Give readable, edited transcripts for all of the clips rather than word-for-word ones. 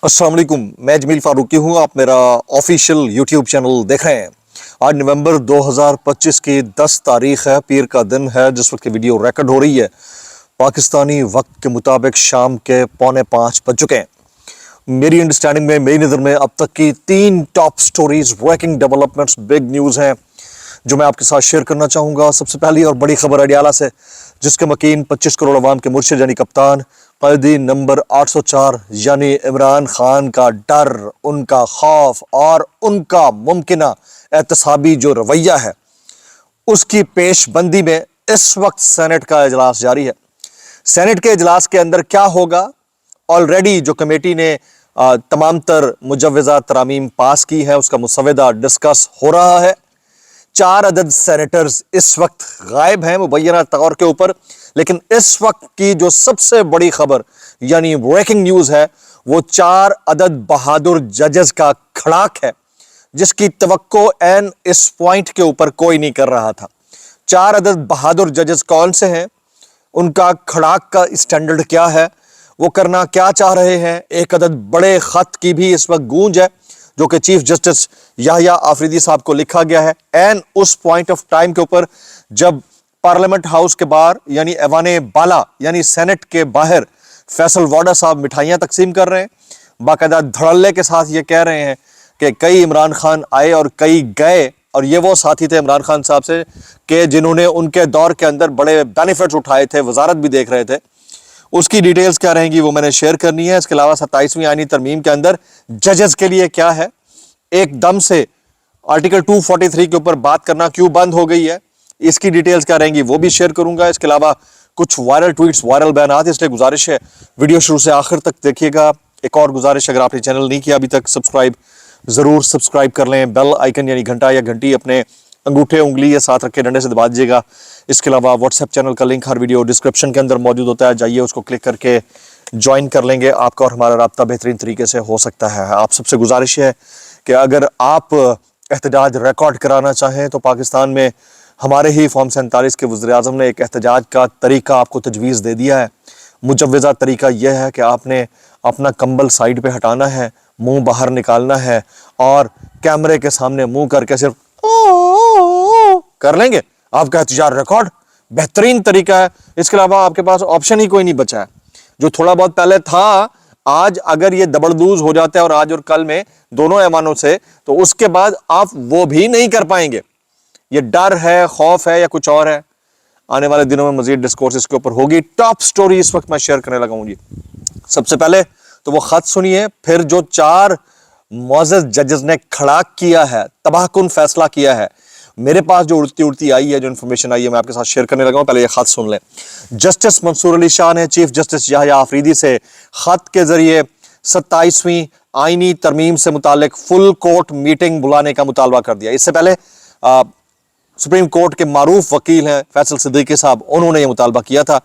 अस्सलाम वालेकुम, मैं जमील फारूकी हूँ। आप मेरा ऑफिशियल यूट्यूब चैनल देख रहे हैं। आज नवंबर 2025 की 10 तारीख है, पीर का दिन है। जिस वक्त की वीडियो रिकॉर्ड हो रही है पाकिस्तानी वक्त के मुताबिक शाम के 4:45 बज चुके हैं। मेरी अंडरस्टैंडिंग में, मेरी नज़र में अब तक की 3 top stories, breaking developments, big news हैं जो मैं आपके साथ शेयर करना चाहूँगा। सबसे पहली और बड़ी खबर अडियाला से, जिसके मकीन 25 करोड़ अवाम के मुर्शिद यानी कप्तान कैदी नंबर 804 यानी इमरान खान का डर, उनका खौफ और उनका मुमकिना एहतसाबी जो रवैया है, उसकी पेशबंदी में इस वक्त सेनेट का इजलास जारी है। सेनेट के इजलास के अंदर क्या होगा? ऑलरेडी जो कमेटी ने तमाम तर मुजव्वज़ा तरामीम पास की है, उसका मुसवदा डिस्कस हो रहा है। 4 अदद सेनेटर्स इस वक्त गायब हैं मुबैना तौर के ऊपर, लेकिन इस वक्त की जो सबसे बड़ी खबर यानी ब्रेकिंग न्यूज़ है, वो 4 अदद बहादुर जजेस का खड़ाक है, जिसकी तवक्को एन इस पॉइंट के ऊपर कोई नहीं कर रहा था। 4 अदद बहादुर जजेस कौन से हैं? उनका खड़ाक का स्टैंडर्ड क्या है? वो करना क्या चाह रहे हैं? एक अदद बड़े खत की भी इस वक्त गूंज है, जो कि चीफ जस्टिस याहिया आफरीदी साहब को लिखा गया है एंड उस पॉइंट ऑफ टाइम के ऊपर जब पार्लियामेंट हाउस के बाहर यानी ऐवाने बाला यानी सेनेट के बाहर फैसल वाडा साहब मिठाइयां तकसीम कर रहे हैं। बाकायदा धड़ल्ले के साथ ये कह रहे हैं कि कई इमरान खान आए और कई गए, और ये वो साथी थे इमरान खान साहब से कि जिन्होंने उनके दौर के अंदर बड़े बेनिफिट्स उठाए थे, वजारत भी देख रहे थे। उसकी डिटेल्स क्या रहेंगी वो मैंने शेयर करनी है। इसके अलावा 27वीं आईनी तरमीम के अंदर जजेस के लिए क्या है, एकदम से आर्टिकल 243 के ऊपर बात करना क्यों बंद हो गई है, इसकी डिटेल्स क्या रहेंगी वो भी शेयर करूंगा। इसके अलावा कुछ वायरल ट्वीट्स, वायरल बयानात, इसलिए गुजारिश है वीडियो शुरू से आखिर तक देखिएगा। एक और गुजारिश, अगर आपने चैनल नहीं किया अभी तक सब्सक्राइब जरूर सब्सक्राइब कर लें। बेल आइकन यानी घंटा या घंटी अपने अंगूठे उंगली या साथ रखे डंडे से दबा दीजिएगा। इसके अलावा व्हाट्सएप चैनल का लिंक हर वीडियो डिस्क्रिप्शन के अंदर मौजूद होता है, जाइए उसको क्लिक करके ज्वाइन कर लेंगे। आपका और हमारा राब्ता बेहतरीन तरीके से हो सकता है। आप सबसे गुजारिश है कि अगर आप एहतजाज रिकॉर्ड कराना चाहें तो पाकिस्तान में हमारे ही फॉर्म 47 के वज़ीर-ए-आज़म ने एक एहतजाज का तरीका आपको तजवीज़ दे दिया है। मुजव्वज़ा तरीका यह है कि आपने अपना कंबल साइड पे हटाना है, मुंह बाहर निकालना है और कैमरे के सामने मुंह करके सिर्फ कर लेंगे, आपका एहतजाज रिकॉर्ड। बेहतरीन तरीका है। इसके अलावा आपके पास ऑप्शन ही कोई नहीं बचा है। जो थोड़ा बहुत पहले था, आज अगर ये दबड़दूज हो जाता है और आज और कल में दोनों ऐवानों से, तो उसके बाद आप वो भी नहीं कर पाएंगे। ये डर है, खौफ है या कुछ और है? आने वाले दिनों में मजीद डिस्कोर्स इसके ऊपर होगी। टॉप स्टोरी इस वक्त मैं शेयर करने लगा हूं जी। सबसे पहले तो वो खत सुनिए, फिर जो 4 मुअज़्ज़ज़ जजेस ने खड़ा किया है, तबाहकुन फैसला किया है। मेरे पास जो उड़ती उड़ती आई है, जो इन्फॉर्मेशन आई है, मैं आपके साथ शेयर करने लगा हूं। पहले ये खत सुन लें। जस्टिस मंसूर अली शाह ने चीफ जस्टिस याहिया आफरीदी से खत के जरिए 27वीं आईनी तरमीम से मुतालिक फुल कोर्ट मीटिंग बुलाने का मुतालबा कर दिया। इससे पहले सुप्रीम कोर्ट के मारूफ वकील हैं फैसल सिद्दीकी साहब, उन्होंने ये मुतालबा किया था।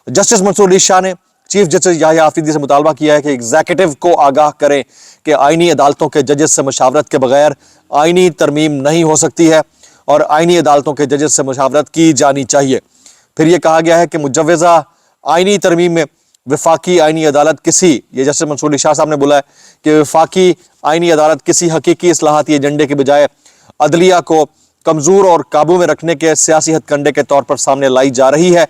जस्टिस मंसूर अली शाह ने चीफ जस्टिस याहिया आफरीदी से मुतालबा किया है कि एग्जीक्यूटिव को आगाह करें कि आईनी अदालतों के जजेस से मशावरत के बगैर आईनी तरमीम नहीं हो सकती है और आईनी अदालतों के जजेस से मशावरत की जानी चाहिए। फिर यह कहा गया है कि मुजव्वज़ा आईनी तरमीम में वफाकी आईनी अदालत किसी, ये जस्टिस मंसूर अली शाह साहब ने बोला है कि वफाकी आईनी अदालत किसी हकीकी इस्लाहाती एजेंडे के बजाय अदलिया को कमज़ोर और काबू में रखने के सियासी हथकंडे के तौर पर सामने लाई जा रही है,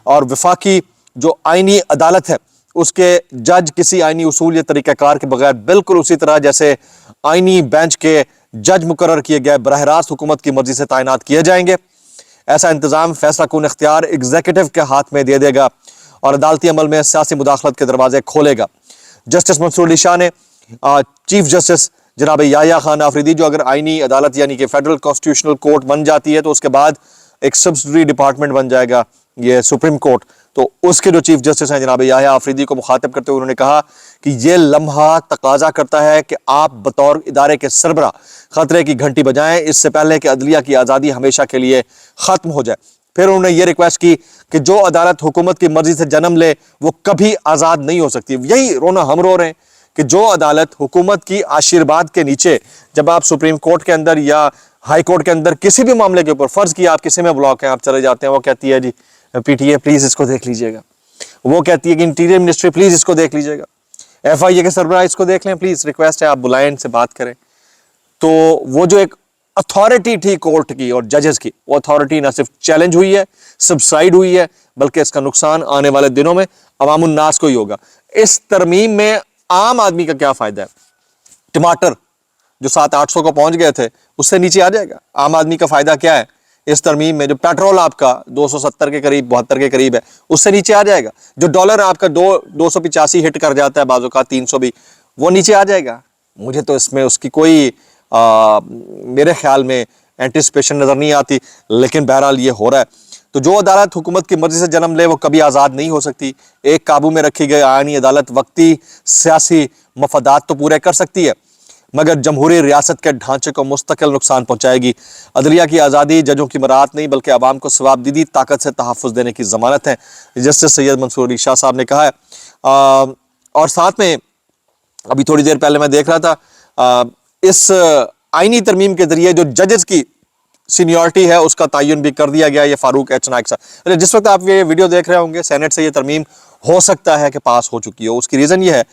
और वफाकी जो आईनी अदालत है उसके जज किसी आईनी उसूल या तरीक़ाकार के बगैर बिल्कुल उसी तरह जैसे आईनी बेंच के जज मुकर्रर किए गए बराह रास्त हुकूमत की मर्जी से तैनात किए जाएंगे। ऐसा इंतजाम फैसला कुन इख्तियार एग्जीक्यूटिव के हाथ में दे देगा और अदालती अमल में सियासी मुदाखलत के दरवाजे खोलेगा। जस्टिस मंसूर अली शाह ने चीफ जस्टिस जनाब याहिया खान आफरीदी, जो अगर आईनी अदालत यानी कि फेडरल कॉन्स्टिट्यूशनल कोर्ट बन जाती है तो उसके बाद एक सब्सिडरी डिपार्टमेंट बन जाएगा ये सुप्रीम कोर्ट, तो उसके जो चीफ जस्टिस हैं जनाब याहिया आफरीदी को मुखातिब करते हुए उन्होंने कहा कि यह लम्हा तकाजा करता है कि आप बतौर इदारे के सरबरा खतरे की घंटी बजाएं, इससे पहले कि अदलिया की आज़ादी हमेशा के लिए ख़त्म हो जाए। फिर उन्होंने ये रिक्वेस्ट की कि जो अदालत हुकूमत की मर्जी से जन्म ले वो कभी आज़ाद नहीं हो सकती। यही रोना हम रो रहे हैं कि जो अदालत हुकूमत की आशीर्वाद के नीचे, जब आप सुप्रीम कोर्ट के अंदर या हाई कोर्ट के अंदर किसी भी मामले के ऊपर, फर्ज किया आप किसी में ब्लॉक हैं, आप चले जाते हैं, वो कहती है जी पीटीए प्लीज इसको देख लीजिएगा, वो कहती है कि इंटीरियर मिनिस्ट्री प्लीज इसको देख लीजिएगा, FIA के सरबराह इसको देख लें प्लीज, रिक्वेस्ट है आप बुलाएं, इनसे बात करें। तो वो जो एक अथॉरिटी थी कोर्ट की और जजेस की, वो अथॉरिटी ना सिर्फ चैलेंज हुई है, सबसाइड हुई है, बल्कि इसका नुकसान आने वाले दिनों में अवामुन नास को ही होगा। इस तरमीम में आम आदमी का क्या फायदा है? टमाटर जो 700-800 को पहुंच गए थे उससे नीचे आ जाएगा। आम आदमी का फायदा क्या है इस तरमीम में? जो पेट्रोल आपका 270 के करीब 72 के करीब है उससे नीचे आ जाएगा। जो डॉलर आपका 285 हिट कर जाता है बाजू का 300 भी, वो नीचे आ जाएगा। मुझे तो इसमें उसकी कोई मेरे ख्याल में एंटिसिपेशन नजर नहीं आती, लेकिन बहरहाल ये हो रहा है। तो जो अदालत हुकूमत की मर्जी से जन्म ले वो कभी आज़ाद नहीं हो सकती। एक काबू में रखी गई आईनी अदालत वक्ती सियासी मफादात तो पूरे कर सकती है, मगर जमहूरी रियासत के ढांचे को मुस्तकिल नुकसान पहुंचाएगी। अदलिया की आज़ादी जजों की मराहत नहीं बल्कि आवाम को सवाबदीदी ताकत से तहफ़्फ़ुज़ देने की ज़मानत है, जस्टिस सैयद मंसूर अली शाह साहब ने कहा है। और साथ में अभी थोड़ी देर पहले मैं देख रहा था इस आईनी तरमीम के जरिए जो जजेस की सीनियरिटी है उसका तयन भी कर दिया गया। ये फारूक एच नाइक साहब, जिस वक्त आप ये वीडियो देख रहे होंगे सेनेट से ये तरमीम हो सकता है कि पास हो चुकी हो। उसकी रीज़न ये है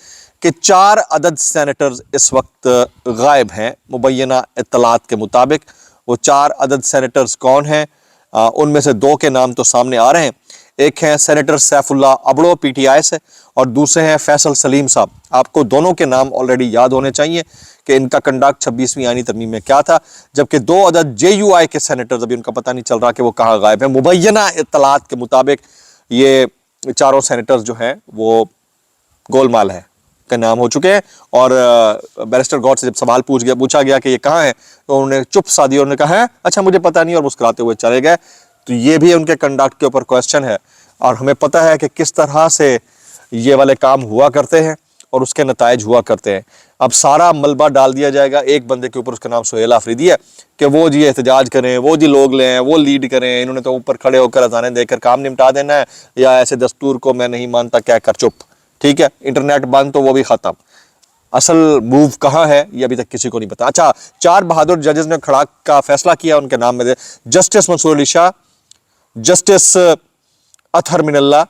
कि 4 अदद सेनेटर्स इस वक्त गायब हैं मुबैना इत्तलात के मुताबिक। वो 4 अदद सेनेटर्स कौन हैं? उनमें से 2 के नाम तो सामने आ रहे हैं। एक हैं सेनेटर सैफुल्लाह अबड़ो PTI से, और दूसरे हैं फैसल सलीम साहब। आपको दोनों के नाम ऑलरेडी याद होने चाहिए कि इनका कंडक्ट 26वीं आईनी तरमीम में क्या था। जबकि 2 अदद JUI के सेनेटर्स, अभी उनका पता नहीं चल रहा कि वो कहाँ गायब हैं। मुबैना इत्तलात के मुताबिक ये चारों सेनेटर्स जो हैं वो गोलमाल है का नाम हो चुके हैं। और बैरिस्टर गॉड से जब सवाल पूछा गया कि ये कहाँ है, तो उन्होंने चुप सा दिया, उन्होंने कहा है अच्छा मुझे पता नहीं, और मुस्कुराते हुए चले गए। तो ये भी उनके कंडक्ट के ऊपर क्वेश्चन है, और हमें पता है कि किस तरह से ये वाले काम हुआ करते हैं और उसके नताइज हुआ करते हैं। अब सारा मलबा डाल दिया जाएगा एक बंदे के ऊपर, उसका नाम सुहेल आफरीदी है, कि वो जी एहतजाज करें, वो जी लोग लें, वो लीड करें, इन्होंने तो ऊपर खड़े होकर अजानें देकर काम निपटा देना है, या ऐसे दस्तूर को मैं नहीं मानता कह कर चुप। ठीक है, इंटरनेट बंद तो वो भी खत्म। असल मूव कहाँ है ये अभी तक किसी को नहीं पता। अच्छा, 4 बहादुर जजेस ने खड़ा का फैसला किया, उनके नाम में justice Mansoor Ali Shah, justice Athar Minallah,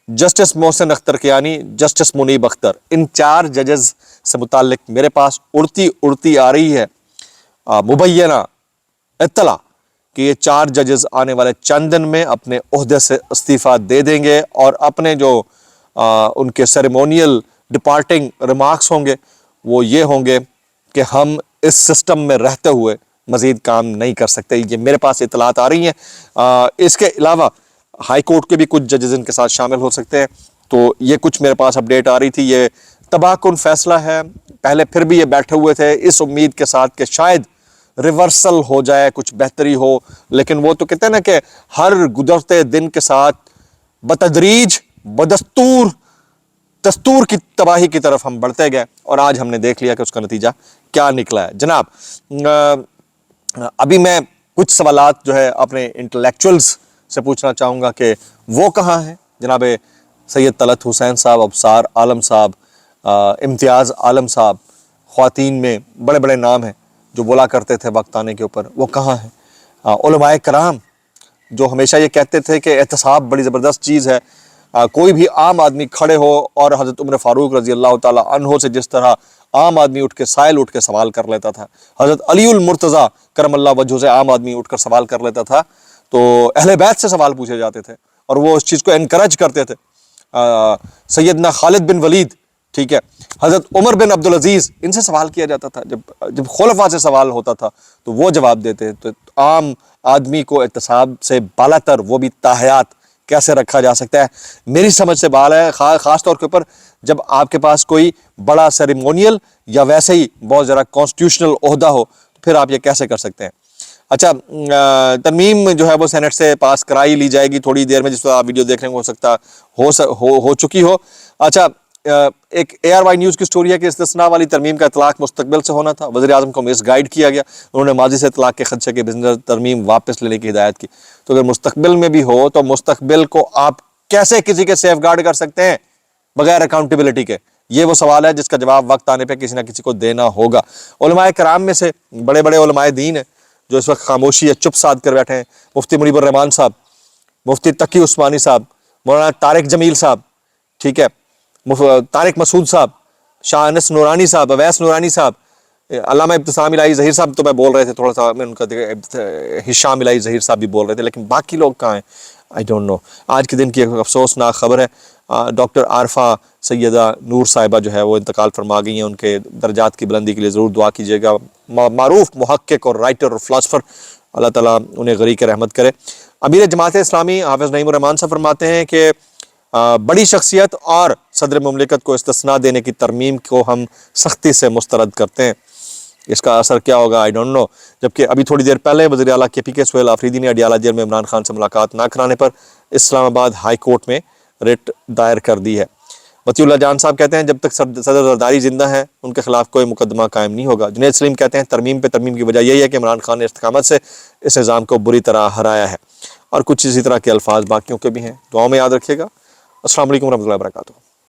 justice Mohsin Akhtar Kayani, justice Munib Akhtar. इन 4 जजेस से मुताल्लिक मेरे पास उड़ती उड़ती आ रही है मुबैना इत्तला कि ये 4 जजेस आने वाले चंद दिन में अपने ओहदे से इस्तीफा दे देंगे, और अपने जो उनके सेरेमोनियल डिपार्टिंग रिमार्क्स होंगे वो ये होंगे कि हम इस सिस्टम में रहते हुए मज़ीद काम नहीं कर सकते। ये मेरे पास इतलात आ रही हैं। इसके अलावा हाई कोर्ट के भी कुछ जजेस इनके साथ शामिल हो सकते हैं। तो ये कुछ मेरे पास अपडेट आ रही थी। ये तबाहकुन फैसला है। पहले फिर भी ये बैठे हुए थे इस उम्मीद के साथ कि शायद रिवर्सल हो जाए, कुछ बेहतरी हो, लेकिन वो तो कहते हैं ना कि हर गुजरते दिन के साथ बतदरीज दस्तूर की तबाही की तरफ हम बढ़ते गए, और आज हमने देख लिया कि उसका नतीजा क्या निकला है। जनाब, अभी मैं कुछ सवालात जो है अपने इंटेलेक्चुअल्स से पूछना चाहूँगा कि वो कहाँ हैं। जनाब सैयद तलत हुसैन साहब, अबसार आलम साहब, इम्तियाज़ आलम साहब, ख्वातीन में बड़े बड़े नाम हैं जो बोला करते थे वक्त आने के ऊपर, वो कहाँ हैं? उलमाए कराम जो हमेशा ये कहते थे कि एहतसाब बड़ी ज़बरदस्त चीज़ है, कोई भी आम आदमी खड़े हो, और हज़रत उमर फ़ारूक रज़ी अल्लाह ताला अन्हो से जिस तरह आम आदमी उठ के साइल उठ के सवाल कर लेता था, हज़रत अलीउल मुर्तज़ा करमल्लाह वजहू से आम आदमी उठ कर सवाल कर लेता था, तो अहले बैत से सवाल पूछे जाते थे और वो उस चीज़ को इनकरेज करते थे। सैयदना खालिद बिन वलीद, ठीक है, हज़रत उमर बिन अब्दुल अजीज़, इनसे सवाल किया जाता था। जब खुलफा से सवाल होता था तो वो जवाब देते। तो आम आदमी को एहतसाब से बालातर, वो भी ताहयात, कैसे रखा जा सकता है? मेरी समझ से बाल है, ख़ास तौर के ऊपर जब आपके पास कोई बड़ा सेरेमोनियल या वैसे ही बहुत ज़रा कॉन्स्टिट्यूशनल ओहदा हो, तो फिर आप ये कैसे कर सकते हैं? अच्छा, तरमीम जो है वो सेनेट से पास कराई ली जाएगी थोड़ी देर में, जिस पर आप वीडियो देख रहे हैं, हो सकता हो चुकी हो। अच्छा, एक ARY न्यूज़ की स्टोरी है कि इस्तिस्ना वाली तरमीम का इतलाक़ मुस्तकबिल से होना था। वज़ीर-ए-आज़म को मिसगाइड किया गया, उन्होंने माजी से इतलाक़ के खदशे के बिज़नेस तरमीम वापस लेने की हिदायत की। तो अगर मुस्तकबिल में भी हो तो मुस्तकबिल को आप कैसे किसी के सेफ गार्ड कर सकते हैं बगैर अकाउंटेबिलिटी के? ये वो सवाल है जिसका जवाब वक्त आने पर किसी ना किसी को देना होगा। उलमाए कराम में से बड़े बड़े उलमाए दीन हैं जो इस वक्त खामोशी है, चुप साध कर बैठे हैं। मुफ्ती मुनीबुर रहमान साहब, मुफ्ती तकी उस्मानी साहब, मौलाना तारिक जमील साहब, ठीक है, तारिक मसूद साहब, شاہ انس نورانی صاحب, اویس نورانی صاحب, علامہ ابتسام الہی ظہیر صاحب تو میں بول رہے تھے تھوڑا سا, میں ان کا ہشام الہی ظہیر صاحب بھی بول رہے تھے, لیکن باقی لوگ کہاں ہیں, آئی ڈونٹ نو. آج کے دن کی ایک افسوسناک خبر ہے, ڈاکٹر عارفہ سیدہ نور صاحبہ جو ہے وہ انتقال فرما گئی ہیں. ان کے درجات کی بلندی کے لیے ضرور دعا کیجیے گا. معروف محقق اور رائٹر اور فلاسفر, اللہ تعالیٰ انہیں غریق رحمت کرے. امیر جماعت اسلامی حافظ نعیم الرحمان صاحب فرماتے ہیں کہ بڑی شخصیت اور صدر مملکت کو استثناء دینے کی ترمیم کو ہم سختی سے مسترد کرتے ہیں. اس کا اثر کیا ہوگا آئی ڈونٹ نو. جبکہ ابھی تھوڑی دیر پہلے وزیر اعلیٰ کے پی کے سہیل آفریدی نے اڈیالہ جیل میں عمران خان سے ملاقات نہ کرانے پر اسلام آباد ہائی کورٹ میں ریٹ دائر کر دی ہے. وطی اللہ جان صاحب کہتے ہیں جب تک صدر زرداری زندہ ہیں ان کے خلاف کوئی مقدمہ قائم نہیں ہوگا. جنید سلیم کہتے ہیں ترمیم پہ ترمیم کی وجہ یہی ہے کہ عمران خان نے استقامت سے اس نظام کو بری طرح ہرایا ہے. اور کچھ اسی طرح کے الفاظ باقیوں کے بھی ہیں. دعاؤں میں یاد رکھیے گا. السلام علیکم ورحمۃ اللہ وبرکاتہ.